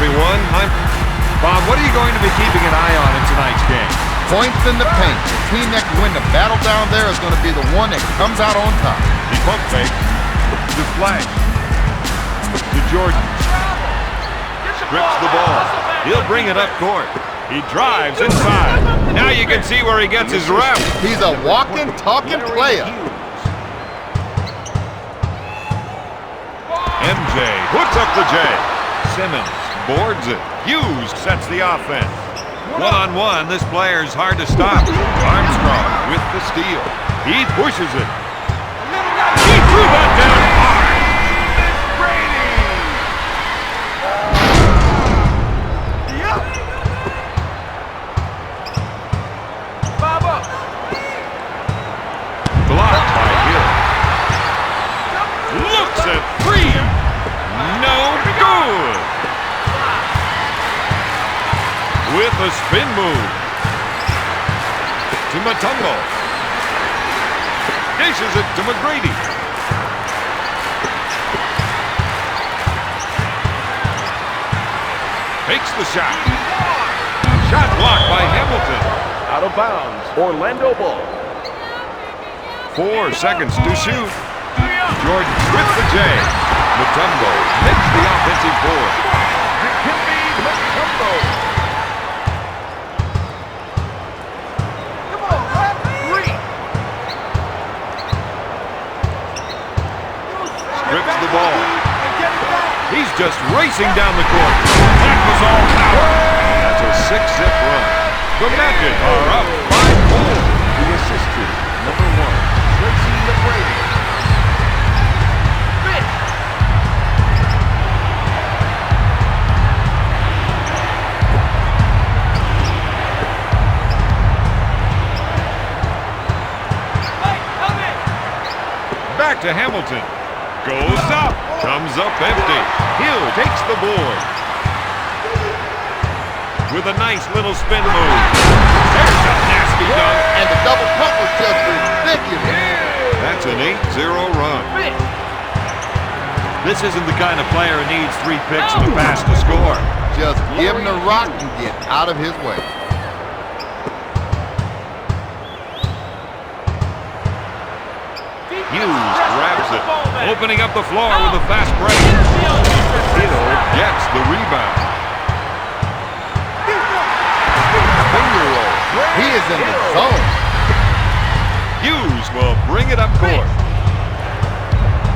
everyone. Bob, what are you going to be keeping an eye on in tonight's game? Points in the paint. The team that can win the battle down there is going to be the one that comes out on top. He pump fake. To Flash. To Jordan. Strips the ball. He'll bring it up court. He drives inside. Now you can see where he gets his rep. He's a walking, talking player. MJ puts up the J. Simmons boards it. Hughes sets the offense. One-on-one, this player's hard to stop. Armstrong with the steal. He pushes it. He threw that down hard. Blocked by Hill. Looks at three. No good. With a spin move. To Matumbo. Dishes it to McGrady. Takes the shot. Shot blocked by Hamilton. Out of bounds. Orlando ball. 4 seconds to shoot. Jordan with the J. Matumbo makes the offensive board. Strips the ball. He's just racing down the court. That was all power. That's a 6-zip run. The Magic are up 5-4. The assist to number 1, Tracy McGrady. Back to Hamilton. Goes up. Comes up empty. Hill takes the board. With a nice little spin move. There's a nasty dunk. And the double pump was just ridiculous. That's an 8-0 run. This isn't the kind of player who needs 3 picks and a pass to score. Just give him the rock and get out of his way. Hughes grabs it, opening up the floor with a fast break. Hill gets the rebound. Finger roll. He is in the zone. Hughes will bring it up court.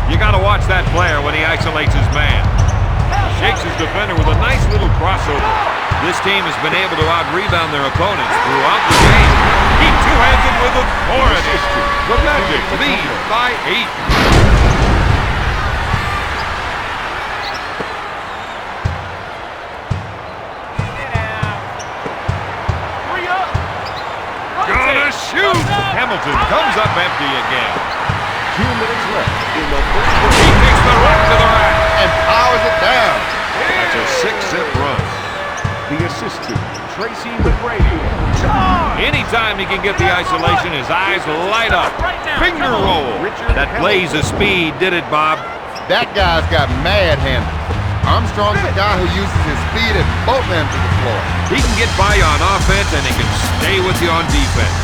You got to watch that player when he isolates his man. Shakes his defender with a nice little crossover. This team has been able to out-rebound their opponents throughout the game. He two-hands it with authority. The Magic lead by 8. Gonna shoot! Hamilton comes up empty again. 2 minutes left in the first quarter. He takes the rock to the rack And powers it down. That's a 6-zip run. The assist to Tracy McGrady. Anytime he can get the isolation, his eyes light up. Finger roll. That blaze of speed did it, Bob. That guy's got mad handles. Armstrong's the guy who uses his speed at both ends of the floor. He can get by you on offense, and he can stay with you on defense.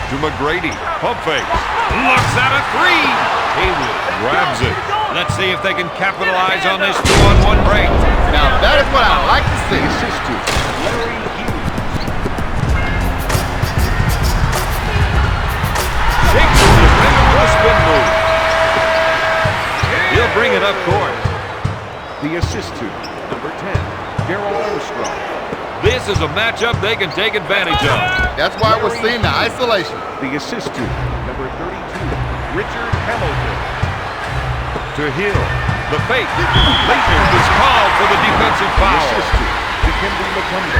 To McGrady. Pump fake. Looks at a 3. Haywood grabs it. Let's see if they can capitalize on this 2-on-1 break. Now that is what I like to see. Assist to Larry Hughes. Shakes the defender with a spin move. He'll bring it up court. The assist to number 10, Darryl Armstrong. This is a matchup they can take advantage of. That's why we're seeing the isolation. The assist to number 32, Richard Hamilton. To Hill. The fake. Latham is called for the defensive The foul. assist to Dikembe Mutombo.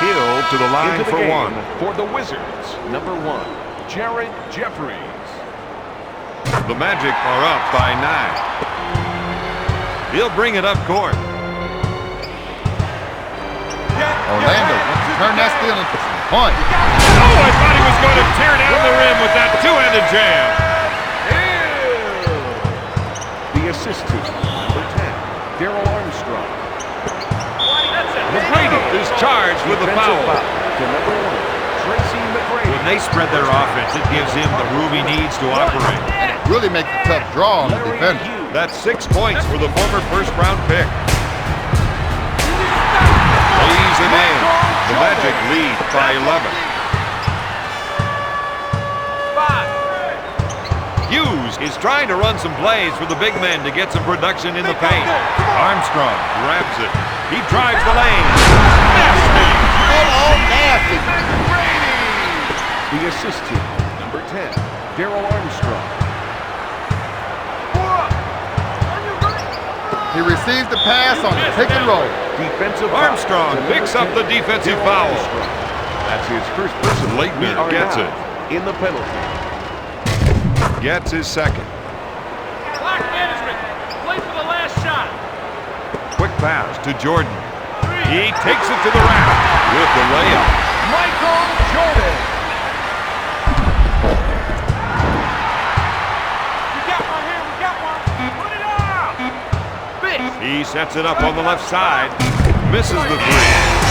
Hill to the line Into the for game 1. for the Wizards, number 1, Jared Jeffries. The Magic are up by 9. He'll bring it up court. Orlando wants to turn that steal into some points. Oh, I thought he was going to tear down the rim with that two-handed jam. The assist to number 10, Darrell Armstrong. McGrady is charged with the foul. To number 1, Tracy McGrady. When they spread their offense, it gives him the room he needs to operate. And it really makes a tough draw on the defender. That's 6 points for the former first-round pick. Lays it in. The Magic lead by 11. Hughes is trying to run some plays for the big men to get some production in the paint. Armstrong grabs it. He drives the lane. Nasty. Oh, nasty. The assist to number 10, Darrell Armstrong. He receives the pass on the pick and roll. Defensive Armstrong picks up the defensive foul. That's his first person. Leitner gets it. In the penalty. Gets his second. Clock management. Play for the last shot. Quick pass to Jordan. He takes it to the rack with the layup. Michael Jordan. We got one here. We got one. Put it up. Big. He sets it up on the left side. Misses the three.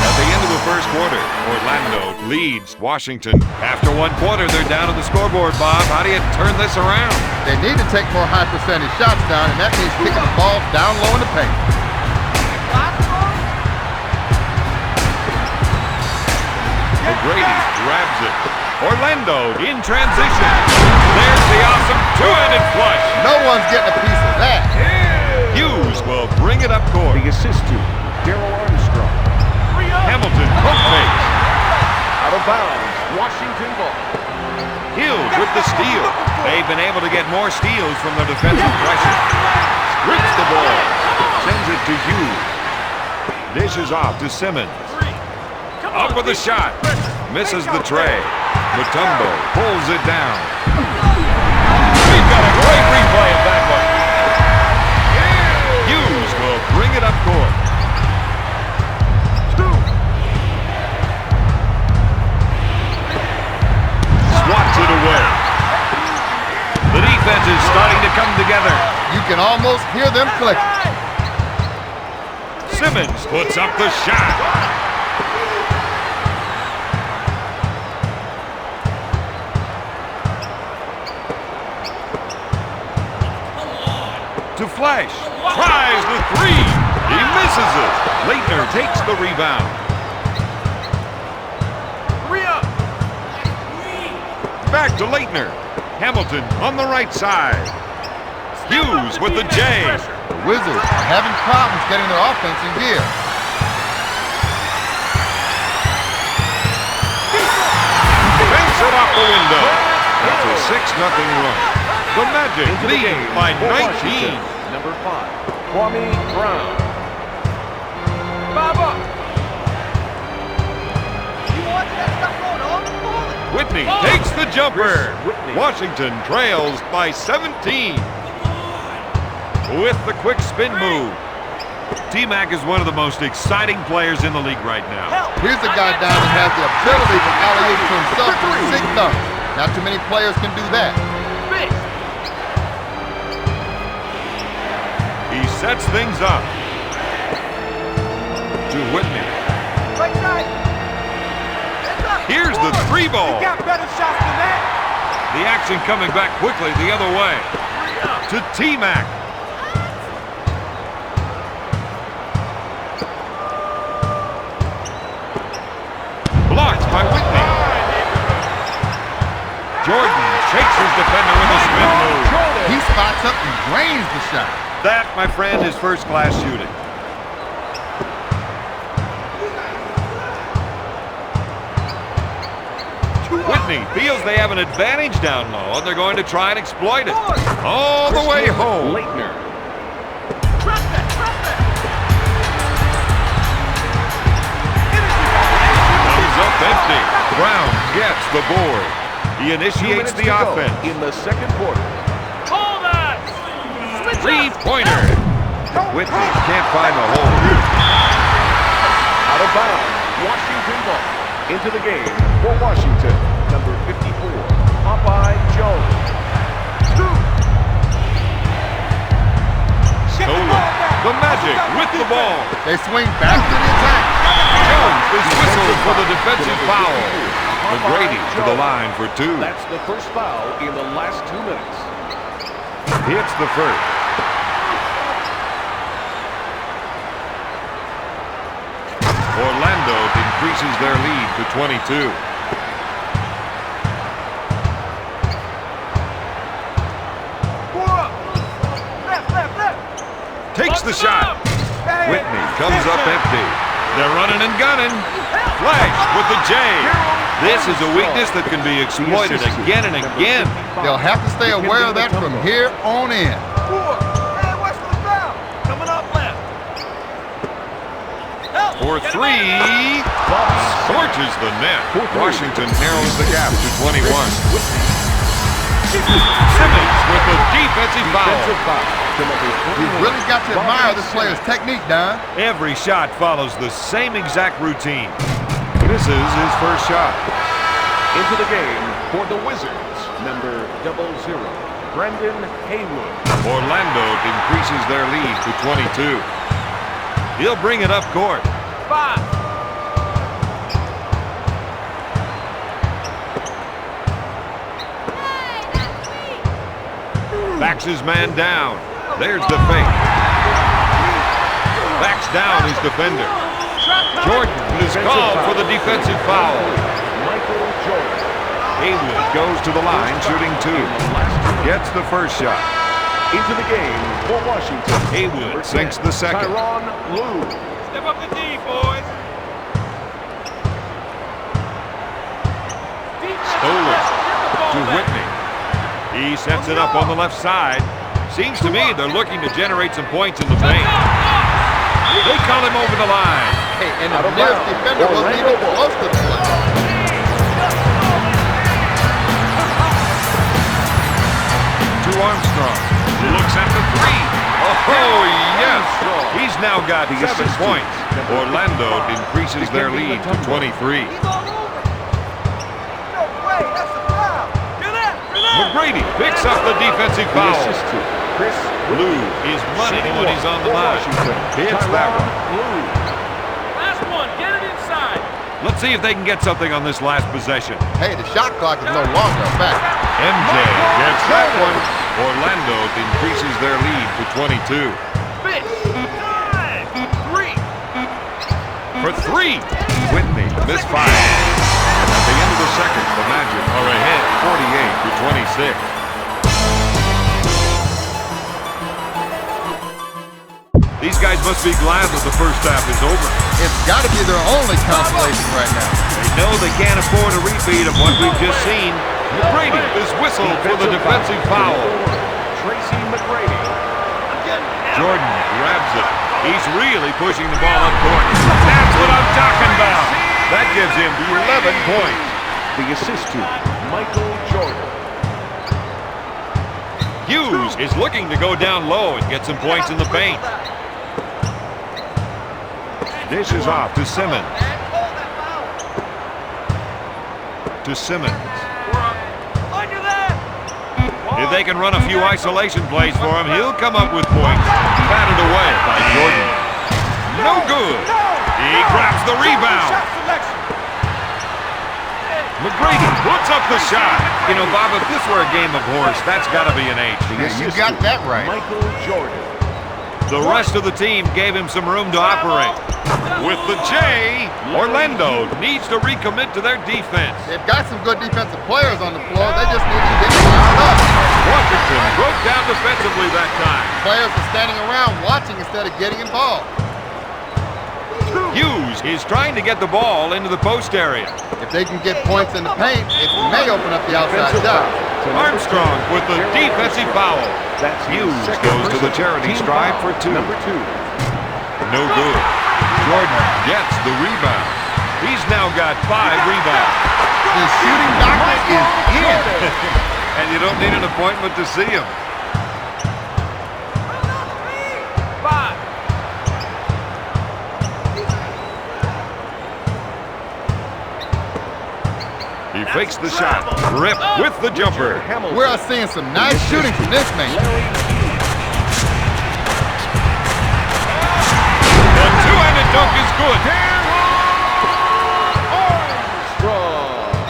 At the end of the first quarter, Orlando leads Washington. After 1 quarter, they're down on the scoreboard, Bob. How do you turn this around? They need to take more high percentage shots down, and that means kicking the ball down low in the paint. McGrady grabs it. Orlando in transition. There's the awesome two-handed flush. No one's getting a piece of that. Hughes will bring it up court. The assist to Darrell Armstrong. Hamilton pump fakes. Out of bounds. Washington ball. Hughes with the steal. They've been able to get more steals from their defensive pressure. Strips the ball. Sends it to Hughes. Dishes off to Simmons. Up with a shot. Misses the tray. Mutombo pulls it down. We've got a great replay of that one. Hughes will bring it up court. Swats it away. The defense is starting to come together. You can almost hear them clicking. Simmons puts up the shot. To Flash. Tries the three. He misses it. Leitner takes the rebound. Back to Leitner. Hamilton on the right side. Hughes with the J. The Wizards are having problems getting their offense in gear. Banks it off the window. That's a 6-0 run. The Magic lead by 19. Number 5, Kwame Brown. Baba. Whitney takes the jumper. Washington trails by 17. With the quick spin move. T-Mac is one of the most exciting players in the league right now. Here's a guy down that has the ability to alley-oop to himself with a sick dunk. Not too many players can do that. He sets things up. To Whitney. Right side. Here's the three ball. Got better shots than that. The action coming back quickly the other way. To T-Mac. Blocked by Whitney. Jordan shakes his defender with a spin move. He spots up and drains the shot. That, my friend, is first-class shooting. Whitney feels they have an advantage down low, and they're going to try and exploit it. All the way home. Leitner. Comes up empty. Brown gets the board. He initiates the offense. In the second quarter. Hold on. Three-pointer. Whitney can't find the hole. Out of bounds. Washington ball. Into the game for Washington. Number 54, Popeye Jones. Stolen. The Magic with the ball. They swing back to the attack. Jones is whistled for the defensive foul. McGrady to the line for 2. That's the first foul in the last 2 minutes. Hits the first. Orlando increases their lead to 22. Takes the shot. Whitney comes up empty. They're running and gunning. Flash with the J. This is a weakness that can be exploited again and again. They'll have to stay aware of that from here on in. For 3, scorches the net. Washington narrows the gap to 21. Simmons with the defensive foul. You've really got to admire this player's technique, Don. Every shot follows the same exact routine. This is his first shot. Into the game for the Wizards, number 00, Brendan Haywood. Orlando increases their lead to 22. He'll bring it up court. 5. Backs his man down. There's the fake. Backs down his defender. Jordan is called for the defensive foul. Michael Jordan. Haywood goes to the line, shooting 2. Gets the first shot. Into the game for Washington. Haywood sinks the second. Tyronn Lue. Step up the D, boys. Stolen to Whitney. He sets it up on the left side. Seems to me they're looking to generate some points in the paint. They call him over the line. Hey, and the nearest defender wasn't even close to the play. To Armstrong. Looks at the 3. Oh, yes. He's now got 7 points. Orlando increases their lead to 23. McGrady picks up the defensive foul. Lue is money when he's on the line. Hits that one. Last one. Get it inside. Let's see if they can get something on this last possession. Hey, the shot clock is no longer a fact. MJ gets that one. Orlando increases their lead to 22. 5. 3. For 3, Whitney misfires. At the end of the second, the Magic are ahead 48 to 26. These guys must be glad that the first half is over. It's got to be their only consolation right now. They know they can't afford a repeat of what we've just seen. McGrady is whistled for the defensive foul. Tracy McGrady. Jordan grabs it. He's really pushing the ball up court. That's what I'm talking about. That gives him 11 points. The assist to Michael Jordan. Hughes is looking to go down low and get some points in the paint. Dishes off to Simmons. To Simmons. If they can run a few isolation plays for him, he'll come up with points. Batted away by Jordan. No good. He grabs the rebound. McGrady puts up the shot. You know, Bob, if this were a game of horse, that's got to be an H. Yeah, you got that right. Michael Jordan. The rest of the team gave him some room to operate. With the J, Orlando needs to recommit to their defense. They've got some good defensive players on the floor. They just need to get fired up. Washington broke down defensively that time. Players are standing around watching instead of getting involved. Hughes is trying to get the ball into the post area. If they can get points in the paint, it may open up the outside shot. Armstrong with the defensive foul. Hughes goes to the charity stripe for 2. Number 2. No good. Jordan gets the rebound. He's now got 5 rebounds. The shooting doctor is in. And you don't need an appointment to see him. 5. He fakes the shot. Rip with the jumper. We're seeing some nice shooting from this man. dunk is good. Armstrong.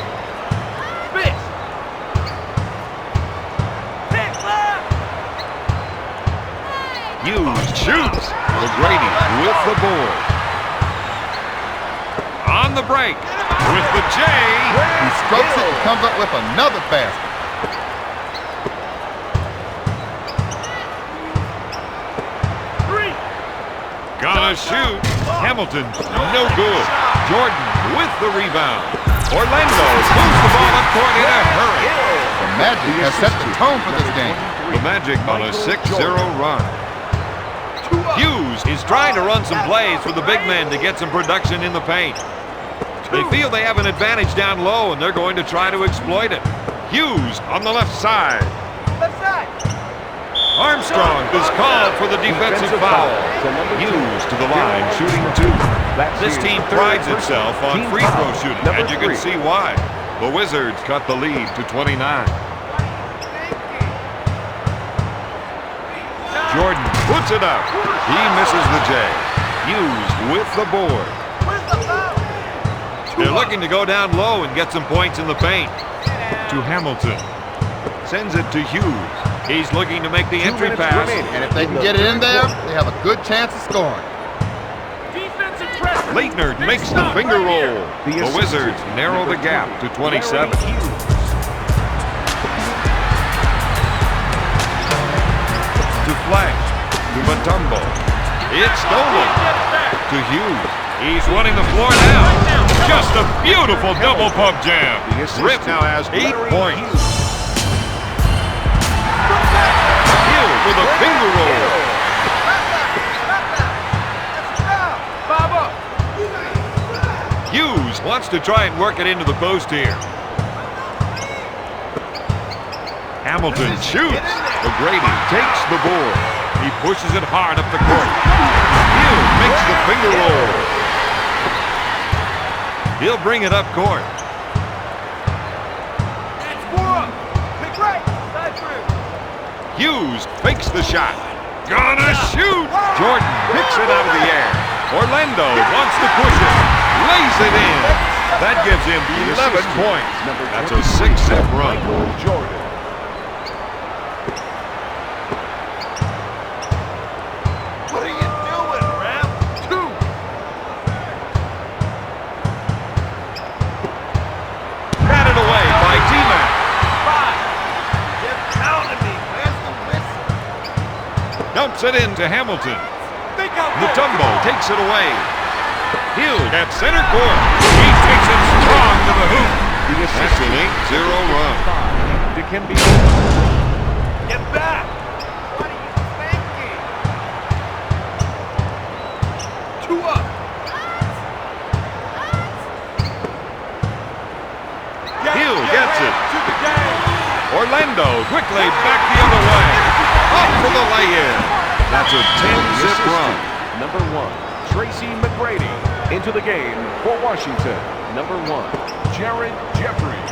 Miss. Pick left. Hughes shoots. O'Grady with the board. On the break with the J. He strokes it and comes up with another basket. Gonna shoot. Hamilton, no good. Jordan with the rebound. Orlando moves the ball up court in a hurry. The Magic has set the tone for this game. The Magic on a 6-0 run. Hughes is trying to run some plays for the big men to get some production in the paint. They feel they have an advantage down low, and they're going to try to exploit it. Hughes on the left side. Left side. Armstrong is called for the defensive foul. Hughes to the line, shooting 2. This team prides itself on free throw shooting, and you can see why. The Wizards cut the lead to 29. Jordan puts it up. He misses the J. Hughes with the board. Where's the foul? They're looking to go down low and get some points in the paint. To Hamilton. Sends it to Hughes. He's looking to make the entry pass. And if they can get it in there, they have a good chance of scoring. Defensive press. Leitner makes the finger roll. The Wizards narrow the gap to 27. To Flash. To Mutombo. It's stolen. To Hughes. He's running the floor now. Just a beautiful double pump jam. Rip now has 8 points. Hill with a finger roll. Hughes wants to try and work it into the post here. Hamilton shoots. O'Grady takes the board. He pushes it hard up the court. Hill makes the finger roll. He'll bring it up court. That's 4 up. Pick right. Side through. Hughes fakes the shot. Gonna shoot! Jordan picks it out of the air. Orlando wants to push it. Lays it in. That gives him 11 points. That's a 6-set run. Jordan. What are you doing, Rap? 2. Batted away by T-Mac. 5. You're pounding me. Where's the whistle? Dumps it into Hamilton. Think I'll go. Mutombo takes it away. Hill at center court. He takes it strong to the hoop. That's an 8-0 run. Dikembe. Get back. What are you thinking? 2 up. Hill gets it. To the game. Orlando quickly back the other way. Up for the lay-in. That's a 10-zip run. Number 1, Tracy McGrady. Into the game for Washington. Number 1, Jared Jeffries.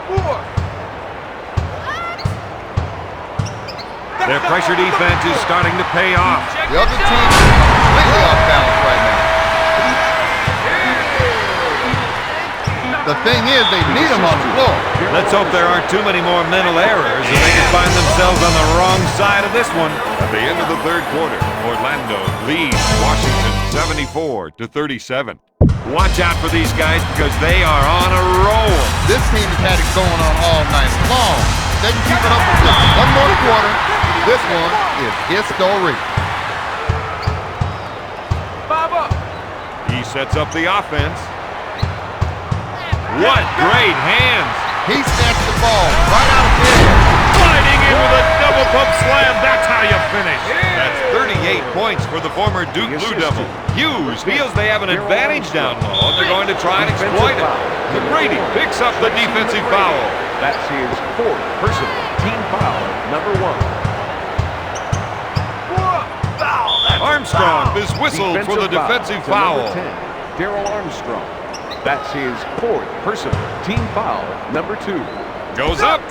4. Their pressure defense is starting to pay off. The other team is completely off balance right now. The thing is, they need them on the floor. Let's hope there aren't too many more mental errors and they can find themselves on the wrong side of this one. At the end of the third quarter, Orlando leads Washington 74-37. Watch out for these guys because they are on a roll. This team has had it going on all night long. They can keep it up for just one more quarter. This one is historic. 5 up. He sets up the offense. What great hands! He snatched the ball right out of mid. Sliding in with a double pump slam. That's how you finish. That's 38 points for the former Duke Blue Devil. Hughes feels they have an advantage down low, and they're going to try and exploit it. McGrady picks up the defensive foul. That's his 4th personal team foul. Number 1. 4 up. Foul. That's Armstrong foul. is whistled for the defensive to foul. Number 10, Daryl Armstrong. That's his 4th personal team foul. Number 2. Goes up.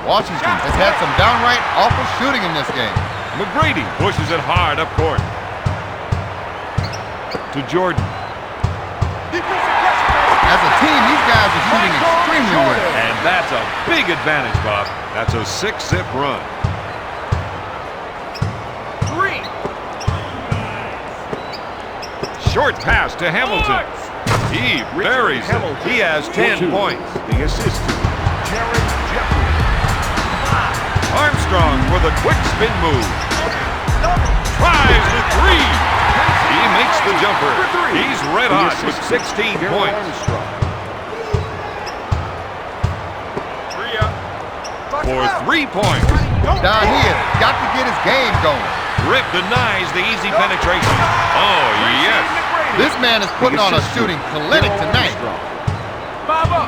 Washington has had some downright awful shooting in this game. McGrady pushes it hard up court. To Jordan. As a team, these guys are shooting extremely well. And that's a big advantage, Bob. That's a 6-zip run. 3. Short pass to Hamilton. He buries it. He has 10 points. The assist to Jared Jeffrey. Armstrong with a quick spin move. Tries the 3. He makes the jumper. He's red hot with 16 points. For 3 points. Now he has got to get his game going. Rip denies the easy penetration. Oh, yes. This man is putting on a shooting clinic tonight. 5 up.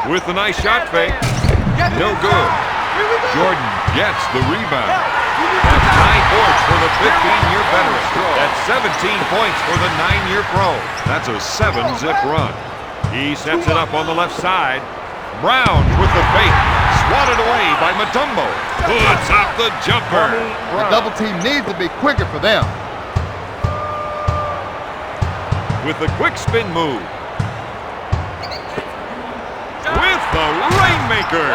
With a nice shot fake. No good. Jordan gets the rebound. That's 9 points for the 15-year veteran. That's 17 points for the 9-year pro. That's a 7-zip run. He sets it up on the left side. Brown with the fake. Swatted away by Mutombo. Puts up the jumper. The double team needs to be quicker for them. With the quick spin move. With the rainmaker.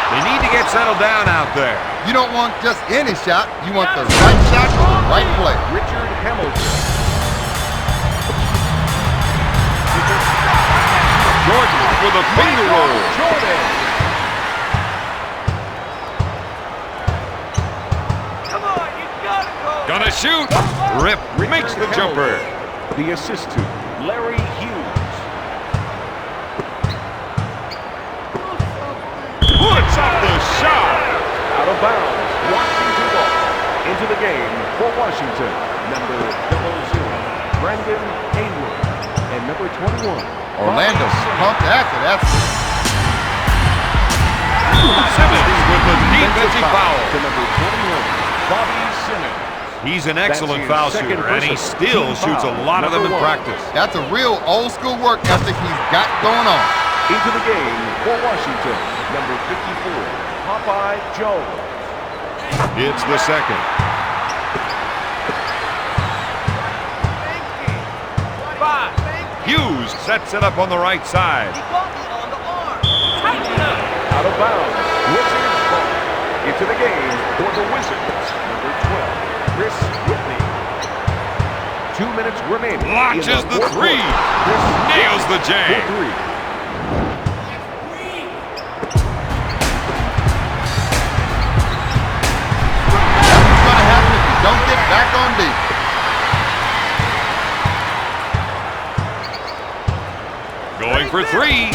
They need to get settled down out there. You don't want just any shot. You want the right shot for the right play. Richard Hamilton. Jordan with a finger roll. Jordan. Come on, you gotta go. Gonna shoot. Rip makes the jumper. The assist to Larry Hughes. Puts up the shot. Out of bounds. Washington ball. Into the game for Washington. Number 00, Brandon Haywood. And number 21. Orlando pumped after that. Simmons with the defensive foul. To number 21, Bobby Simmons. He's an excellent foul That's his shooter, and he second still personal shoots a team lot of them in foul. practice. That's a real old school work ethic he's got going on. Into the game for Washington, number 54, Popeye Jones. It's the second. 5. Hughes sets it up on the right side. He got me on the arm. Tighten it up. Out of bounds, Wizards ball. Into the game for the Wizards, number 12, Chris Whitney. 2 minutes remaining. Launches the fourth 3. quarter. Nails the jam. For 3. That's what's going to happen if you don't get back on deep. Going for 3.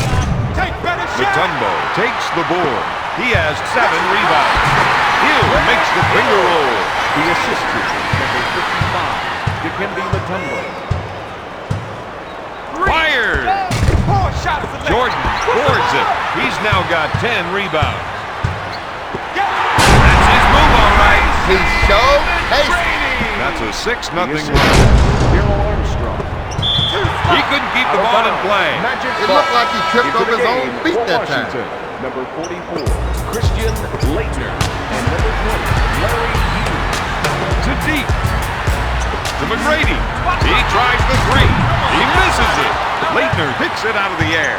Take better shot. Mutombo takes the board. He has 7 rebounds. Hill makes the finger roll. The assist to number 55, Dikembe Mutombo. Fired. 4 shots. Jordan boards it. He's now got 10 rebounds. That's his move, all right. He showed hasty. That's a 6-0 The assist run. to Daryl Armstrong. He couldn't keep the ball in play. Magic It ball. looked like he tripped Into over the his own game feet for that time. Washington, number 44, Christian Leitner. And number 20, Larry Hughes. To deep. To McGrady. He tries the 3. He misses it. Leitner picks it out of the air.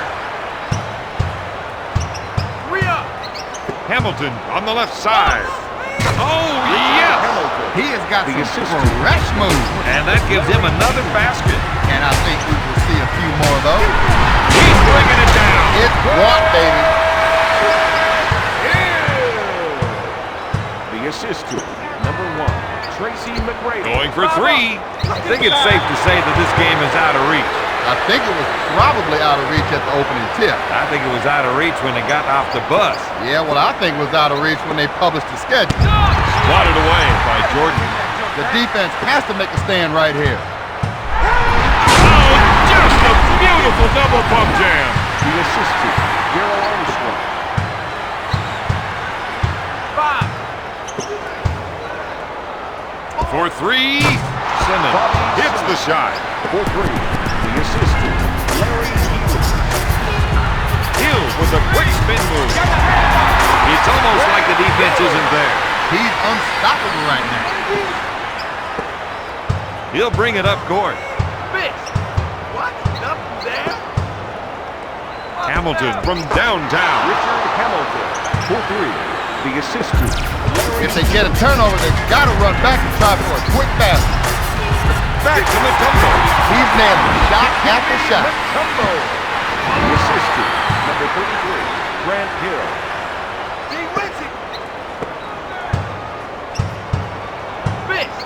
3 up. Hamilton on the left side. Oh, yes. Hamilton. He has got The some assist. fresh moves. And that gives him another basket. And I think we will see a few more of those. He's bringing it down. It's what, baby? The assist to number 1, Tracy McGrady. Going for 3. I think it's safe to say that this game is out of reach. I think it was probably out of reach at the opening tip. I think it was out of reach when they got off the bus. Yeah, well, I think it was out of reach when they published the schedule. Swatted away by Jordan. The defense has to make a stand right here. Oh, just a beautiful double pump jam. The assist to Daryl Armstrong. 5. For 3, Simmons hits the shot. For 3, the assist to Larry Hughes. Hill with a quick spin move. It's almost like the defense isn't there. He's unstoppable right now. He'll bring it up court. Bitch. What? Nothing there? Hamilton from downtown. Richard Hamilton for three. The assist to If they get a turnover, they've got to run back and try for a quick basket. Back to Mutombo. He's nailing shot after shot. Combo. The assist to number 33, Grant Hill. He wins it. Bitch.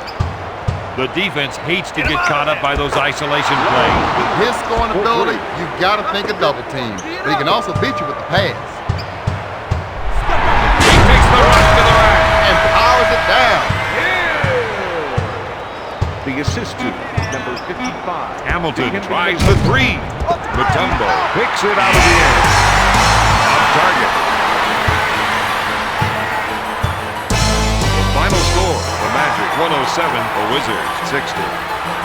The defense hates to get caught up by those isolation plays. With his scoring ability, you've got to think a double team. But he can also beat you with the pass. He takes the rush to the rack. And powers it down. The assist to number 55. Hamilton tries the three. Mutombo picks it out of the air. Off target. The final score, the Magic 107, the Wizards 60.